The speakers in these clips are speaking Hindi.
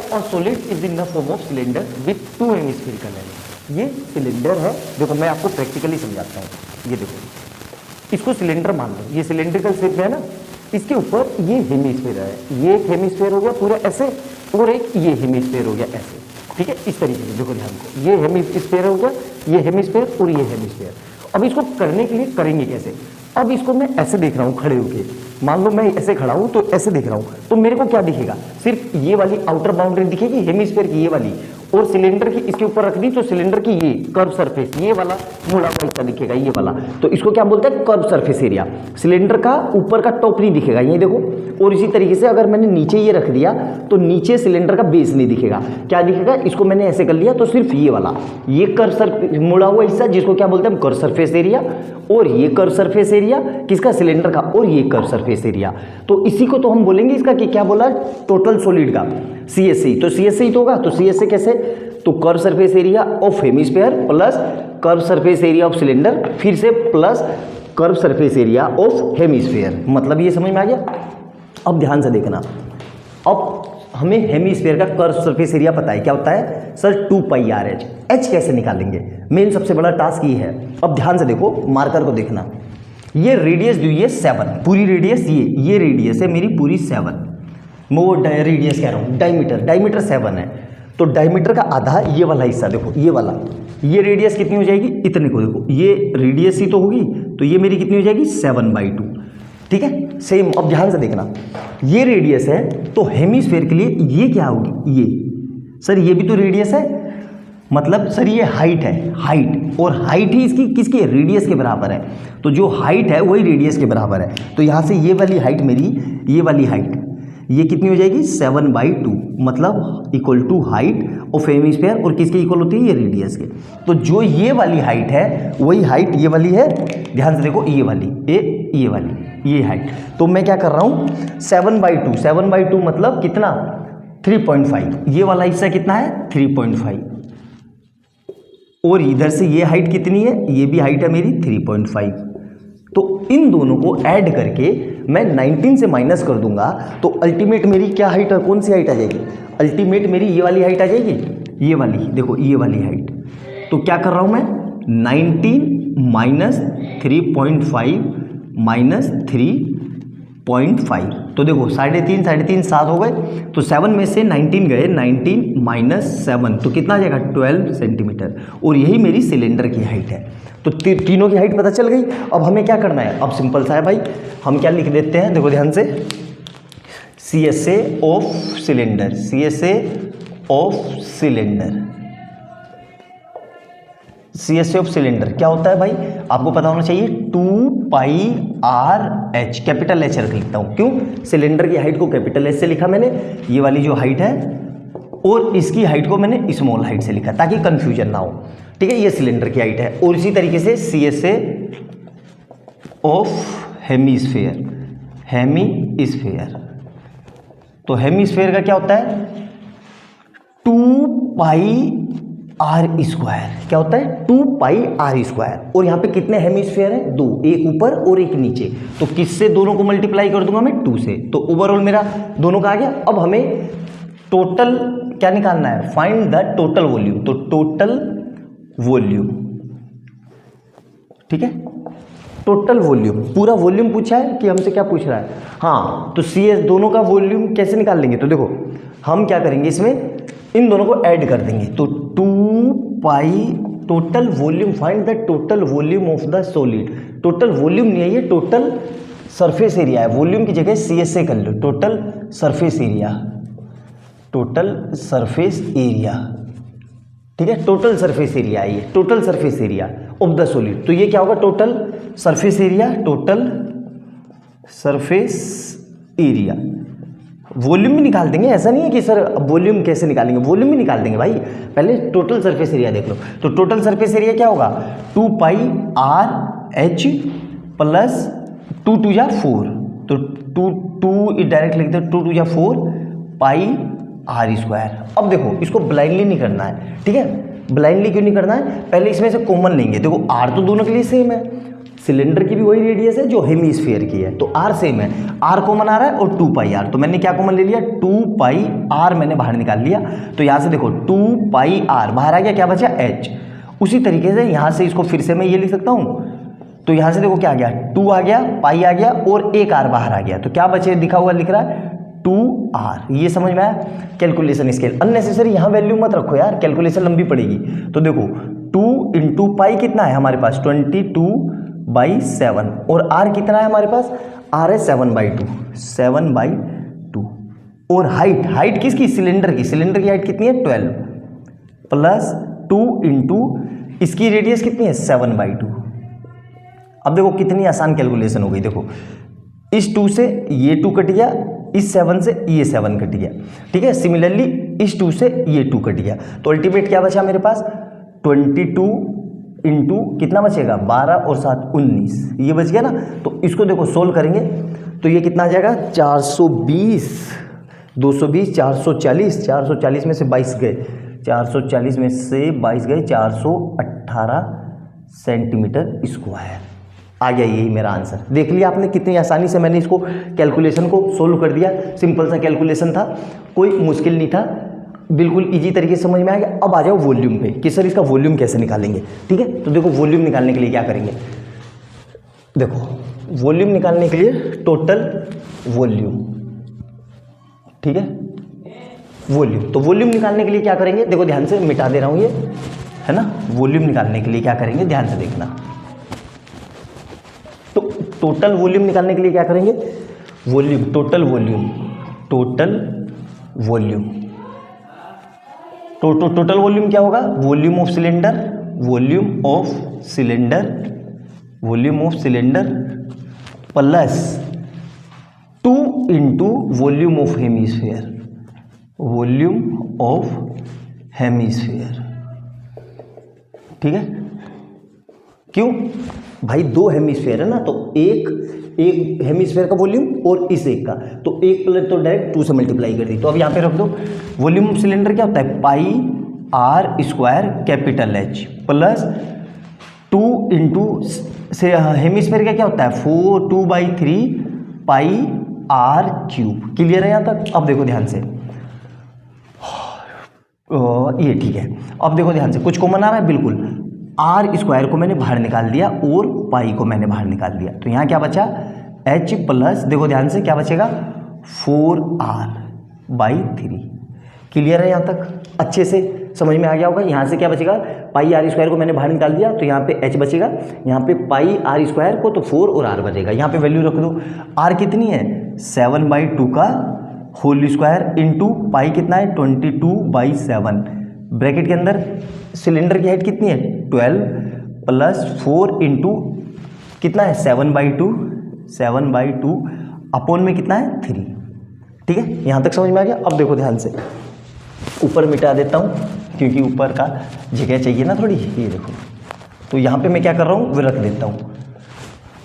और solid is in the form of cylinder with to hemispherical and. ये सिलेंडर है, देखो मैं आपको प्रैक्टिकली समझाता हूँ। ये देखो, इसको सिलेंडर मान लो, ये सिलेंड्रिकल शेप में है ना, इसके ऊपर ये हेमिस्फेयर है, ये एक हेमिस्फेयर हो गया पूरा ऐसे, और एक ये हेमिस्फेयर हो गया ऐसे, ठीक है, इस तरीके से। देखो ध्यान को, ये हेमिस्फेयर हो गया, ये हेमिस्फेयर और ये हेमिस्फेयर। अब इसको करने के लिए करेंगे कैसे? अब इसको मैं ऐसे देख रहा हूँ खड़े होके, मान लो मैं ऐसे खड़ा हूँ तो ऐसे देख रहा हूँ, तो मेरे को क्या दिखेगा? सिर्फ ये वाली आउटर बाउंड्री दिखेगी हेमिस्फेयर की, ये वाली, और सिलेंडर की इसके ऊपर रख दी तो सिलेंडर की ये कर्व सरफेस, ये वाला मुड़ा हुआ हिस्सा दिखेगा, ये वाला। तो इसको क्या बोलते हैं? Curve surface area. सिलेंडर का ऊपर का टॉप नहीं दिखेगा, ये देखो। और इसी तरीके से अगर मैंने नीचे ये रख दिया तो नीचे सिलेंडर का बेस नहीं दिखेगा। क्या दिखेगा? इसको मैंने ऐसे कर लिया तो सिर्फ ये वाला, ये कर्व सरफेस मुड़ा हुआ हिस्सा, जिसको क्या बोलते हैं हम? Curve surface area. और ये कर्व सरफेस एरिया किसका? सिलेंडर का। और ये कर्व सरफेस एरिया, तो इसी को तो हम बोलेंगे इसका कि क्या बोला? टोटल सॉलिड का CSE। तो CSE तो होगा, तो CSE कैसे? तो curve surface area of hemisphere plus curve surface area of cylinder, फिर से plus curve surface area of hemisphere. मतलब ये समझ में आ गया? अब ध्यान से देखना, अब हमें हेमिस्फेयर का कर्व सरफेस एरिया पता है, क्या होता है सर? 2πr/h। h कैसे निकालेंगे? मेन सबसे बड़ा टास्क ये है। अब ध्यान से देखो, मार्कर को देखना, ये रेडियस दी हुई है 7, पूरी रेडियस ये रेडियस है मेरी पूरी 7, मैं वो रेडियस कह रहा हूँ, डायमीटर 7 है। तो डायमीटर का आधा ये वाला हिस्सा देखो, ये वाला, ये रेडियस कितनी हो जाएगी? इतने को देखो, ये रेडियस ही तो होगी, तो ये मेरी कितनी हो जाएगी? 7/2, ठीक है। सेम अब ध्यान से देखना, ये रेडियस है तो हेमिस्फेयर के लिए ये क्या होगी? ये सर ये भी तो रेडियस है, मतलब सर ये हाइट है, हाइट, और हाइट ही इसकी किसकी? रेडियस के बराबर है। तो जो हाइट है वही रेडियस के बराबर है। तो यहाँ से ये वाली हाइट मेरी, ये वाली हाइट, ये कितनी हो जाएगी? 7/2, मतलब equal to height of hemisphere, और किसके इक्वल होती है? ये रेडियस के। तो जो ये वाली हाइट है वही हाइट ये वाली है, ध्यान से देखो, ये वाली, ये वाली, ये हाइट। तो मैं क्या कर रहा हूँ? 7/2 मतलब कितना? 3.5। ये वाला हिस्सा कितना है? 3.5। और इधर से ये हाइट कितनी है? ये भी हाइट है मेरी 3.5। तो इन दोनों को ऐड करके मैं 19 से माइनस कर दूंगा तो अल्टीमेट मेरी क्या हाइट है? कौन सी हाइट आ जाएगी? अल्टीमेट मेरी ये वाली हाइट आ जाएगी, ये वाली, देखो ये वाली हाइट। तो क्या कर रहा हूं मैं? 19 माइनस 3.5 माइनस 3.5, तो देखो 3.5 7 हो गए, तो 7 में से 19 गए, 19 माइनस 7 तो कितना आ जाएगा? 12 सेंटीमीटर। और यही मेरी सिलेंडर की हाइट है। तो तीनों की हाइट पता चल गई। अब हमें क्या करना है? अब सिंपल सा है भाई, हम क्या लिख देते हैं, देखो ध्यान से, CSA of cylinder, CSA of cylinder, CSA of cylinder क्या होता है भाई? आपको पता होना चाहिए 2πr/h, कैपिटल H रख लिखता हूं, क्यों? सिलेंडर की हाइट को कैपिटल H से लिखा मैंने, ये वाली जो हाइट है, और इसकी हाइट को मैंने स्मॉल हाइट से लिखा ताकि कंफ्यूजन ना हो, ठीक है। ये सिलेंडर की हाइट है। और इसी तरीके से CSA ऑफ हेमिस्फेयर, तो हेमिस्फेयर का क्या होता है? 2πr², क्या होता है? 2πr²। और यहाँ पे कितने हेमिस्फेयर हैं? 2, एक ऊपर और एक नीचे। तो किससे दोनों को मल्टीप्लाई कर दूंगा मैं? 2 से। तो ओवरऑल मेरा दोनों का आ गया। अब हमें टोटल क्या निकालना है? Find the total volume. तो टोटल वॉल्यूम, ठीक है, टोटल वॉल्यूम, पूरा वॉल्यूम पूछा है कि हमसे क्या पूछ रहा है? हाँ, तो CS दोनों का वॉल्यूम कैसे निकाल लेंगे? तो देखो हम क्या करेंगे, इसमें इन दोनों को ऐड कर देंगे। तो 2π total volume, find the total volume of the solid. Total volume नहीं है ये, टोटल सरफेस एरिया है। वॉल्यूम की जगह CSA कर लो, total surface area, total surface area, ठीक है। टोटल सरफेस एरिया है ये, total surface area of the solid. तो ये क्या होगा? Total surface area, total surface area. Volume भी निकाल देंगे, ऐसा नहीं है कि सर वॉल्यूम कैसे निकालेंगे, वॉल्यूम भी निकाल देंगे भाई। पहले टोटल सरफेस एरिया देख लो। तो टोटल सरफेस एरिया क्या होगा? 2πr/h प्लस 2 2 जा 4, तो 2 डायरेक्ट लिख दो, 2 2 जा 4 πr²। अब देखो इसको ब्लाइंडली नहीं करना है, ठीक है। ब्लाइंडली क्यों नहीं करना है? पहले इसमें से कॉमन लेंगे। देखो r तो दोनों के लिए सेम है, सिलेंडर की भी वही रेडियस है जो हेमीस्फीयर की है, तो आर सेम है, आर कॉमन आ रहा है और 2 पाई आर, तो मैंने क्या कॉमन ले लिया 2 पाई आर मैंने बाहर निकाल लिया। तो यहाँ से देखो 2 पाई आर बाहर आ गया, क्या बचा एच। उसी तरीके से यहाँ से इसको फिर से मैं ये लिख सकता हूँ, तो यहाँ से देखो क्या आ गया 2 आ गया, पाई आ गया और एक आर बाहर आ गया, तो क्या बचे दिखा हुआ लिख रहा है 2r। ये समझ में आया। कैलकुलेशन स्केल अननेसेसरी यहाँ वैल्यू मत रखो यार, कैलकुलेशन लंबी पड़ेगी। तो देखो 2 इंटू पाई कितना है हमारे पास 22/7 और r कितना है हमारे पास, r है 7/2 और हाइट किसकी, सिलेंडर की हाइट कितनी है 12 प्लस 2 इंटू इसकी रेडियस कितनी है 7/2। अब देखो कितनी आसान कैलकुलेशन हो गई, देखो इस 2 से ये 2 कट गया, इस 7 से ये 7 कट गया, ठीक है। सिमिलरली इस 2 से ये 2 कट गया, तो अल्टीमेट क्या बचा मेरे पास 22 इंटू कितना बचेगा 12 और 7 19, ये बच गया ना। तो इसको देखो सोल्व करेंगे तो ये कितना आ जाएगा 420, 220, 440 में से 22 गए, 440 में से 22 गए 418 सेंटीमीटर स्क्वायर आ गया। यही मेरा आंसर। देख लिया आपने कितनी आसानी से मैंने इसको कैलकुलेशन को सोल्व कर दिया। सिंपल सा कैलकुलेशन था, कोई मुश्किल नहीं था, बिल्कुल इजी तरीके से समझ में आ गया। अब आ जाओ वॉल्यूम पे कि सर इसका वॉल्यूम कैसे निकालेंगे, ठीक है। तो देखो वॉल्यूम निकालने के लिए क्या करेंगे, देखो वॉल्यूम निकालने के लिए टोटल वॉल्यूम, ठीक है, वॉल्यूम। तो वॉल्यूम निकालने के लिए क्या करेंगे, देखो ध्यान से मिटा दे रहा हूँ ये, है ना। वॉल्यूम निकालने के लिए क्या करेंगे ध्यान से देखना, तो टोटल वॉल्यूम निकालने के लिए क्या करेंगे, volume total volume total volume क्या होगा, volume of cylinder plus 2 into volume of hemisphere, ठीक है। क्यों भाई, 2 हेमीस्फीयर है ना, तो एक हेमीस्फीयर का वॉल्यूम और इस एक का, तो एक प्लस तो डायरेक्ट 2 से मल्टीप्लाई कर दी। तो अब यहाँ पे रख दो, वॉल्यूम ऑफ सिलेंडर क्या होता है pi r square capital H plus 2 into से हेमीस्फीयर का क्या होता है 2/3 पाई आर क्यूब। क्लियर है यहाँ तक। अब देखो ध्यान से, ये ठीक है। अब देखो ध्यान से, कुछ कॉमन आ रहा है बिल्कुल, आर स्क्वायर को मैंने बाहर निकाल दिया और पाई को मैंने बाहर निकाल दिया, तो यहाँ क्या बचा एच प्लस, देखो ध्यान से क्या बचेगा 4r/3। क्लियर है यहाँ तक, अच्छे से समझ में आ गया होगा। यहाँ से क्या बचेगा, पाई आर स्क्वायर को मैंने बाहर निकाल दिया, तो यहाँ पे एच बचेगा, यहाँ पे पाई आर स्क्वायर को तो 4 और आर बचेगा। यहाँ पे वैल्यू रख दो, आर कितनी है 7/2 का होल स्क्वायर इंटू पाई कितना है 22/7, ब्रैकेट के अंदर सिलेंडर की हाइट कितनी है 12 प्लस 4 इंटू कितना है 7/2 अपॉन में कितना है 3, ठीक है। यहाँ तक समझ में आ गया। अब देखो ध्यान से, ऊपर मिटा देता हूँ क्योंकि ऊपर का जगह चाहिए ना थोड़ी, ये देखो। तो यहाँ पे मैं क्या कर रहा हूँ वो रख देता हूँ,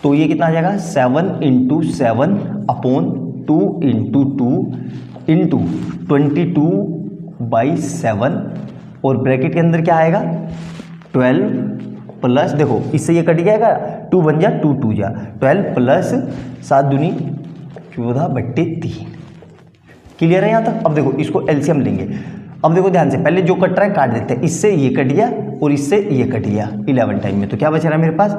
तो ये कितना आ जाएगा 7/7 अपॉन 2 इंटू 2 इंटू 22/7 और ब्रैकेट के अंदर क्या आएगा 12 प्लस, देखो इससे ये कट जाएगा 2 बन जा 2 2 जा 12 प्लस 7 दूनी 14/3। क्लियर है यहाँ तक। अब देखो इसको एलसीएम लेंगे। अब देखो ध्यान से, पहले जो कट रहा है काट देते हैं, इससे ये कट गया और इससे ये कट गया 11 टाइम में, तो क्या बच रहा है मेरे पास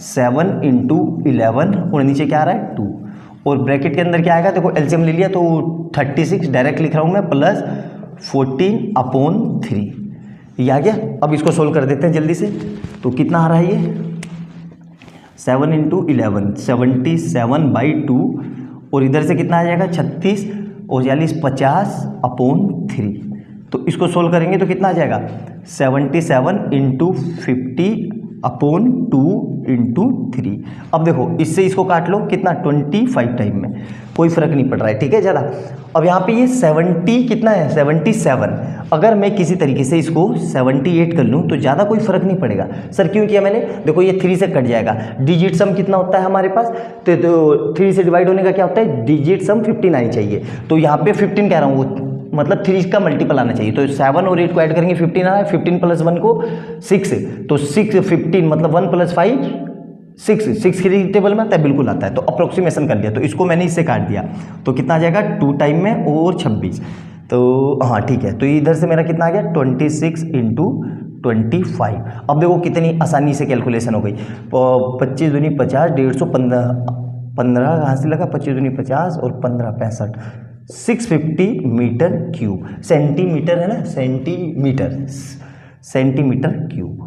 7 इंटू 11 और नीचे क्या आ रहा है 2 और ब्रैकेट के अंदर क्या आएगा, देखो एलसीएम ले लिया तो 36 डायरेक्ट लिख रहा हूँ मैं प्लस 14/3, ये आ गया। अब इसको सोल्व कर देते हैं जल्दी से, तो कितना आ रहा है ये 7 इंटू 11 77/2 और इधर से कितना आ जाएगा 36 और 40 50/3। तो इसको सोल्व करेंगे तो कितना आ जाएगा 77 इंटू 50/2 इंटू 3। अब देखो इससे इसको काट लो, कितना 25 टाइम में, कोई फर्क नहीं पड़ रहा है, ठीक है ज़्यादा। अब यहाँ पे ये 70 कितना है 77, अगर मैं किसी तरीके से इसको 78 कर लूँ तो ज़्यादा कोई फर्क नहीं पड़ेगा। सर क्यों किया मैंने, देखो ये 3 से कट जाएगा, डिजिट सम कितना होता है हमारे पास, तो 3 से डिवाइड होने का क्या होता है डिजिट सम 15 आनी चाहिए, तो यहाँ पे 15 कह रहा हूँ, वो मतलब 3 का मल्टीपल आना चाहिए, तो 7 और 8 को ऐड करेंगे 15 आ रहा है, 15 प्लस 1 को 6, तो 6 15 मतलब 1 प्लस 5 6 की टेबल में आता है, बिल्कुल आता है। तो अप्रोक्सीमेशन कर लिया, तो इसको मैंने इससे काट दिया, तो कितना आ जाएगा 2 टाइम में और 26, तो हाँ ठीक है। तो इधर से मेरा कितना आ गया 26 इंटू 25। अब देखो कितनी आसानी से कैलकुलेशन हो गई। 25 दूनी 50, 150, 15 कहाँ से लगा, 25 दूनी 50 और 15 65, 650 मीटर क्यूब। सेंटीमीटर है ना, सेंटीमीटर क्यूब।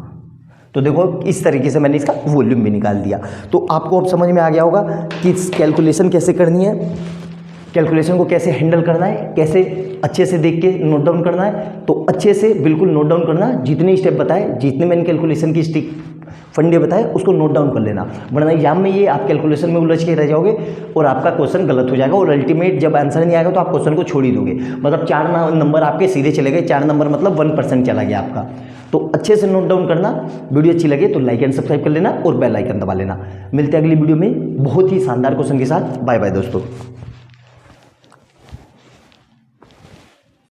तो देखो इस तरीके से मैंने इसका वॉल्यूम भी निकाल दिया। तो आपको अब समझ में आ गया होगा कि कैलकुलेशन कैसे करनी है, कैलकुलेशन को कैसे हैंडल करना है, कैसे अच्छे से देख के नोट डाउन करना है। तो अच्छे से बिल्कुल नोट डाउन करना, जितने स्टेप बताए, जितने मैंने कैलकुलेशन की स्टिक फंडे बताए उसको नोट डाउन कर लेना, वरना एग्जाम में ये आप कैलकुलेशन में उलझ के रह जाओगे और आपका क्वेश्चन गलत हो जाएगा और अल्टीमेट जब आंसर नहीं आएगा तो आप क्वेश्चन को छोड़ ही दोगे। मतलब 4 नंबर आपके सीधे चले गए, 4 नंबर मतलब 1% चला गया आपका। तो अच्छे से नोट डाउन करना। वीडियो अच्छी लगे तो लाइक एंड सब्सक्राइब कर लेना और बेल आइकन दबा लेना। मिलते हैं अगली वीडियो में बहुत ही शानदार क्वेश्चन के साथ। बाय बाय दोस्तों।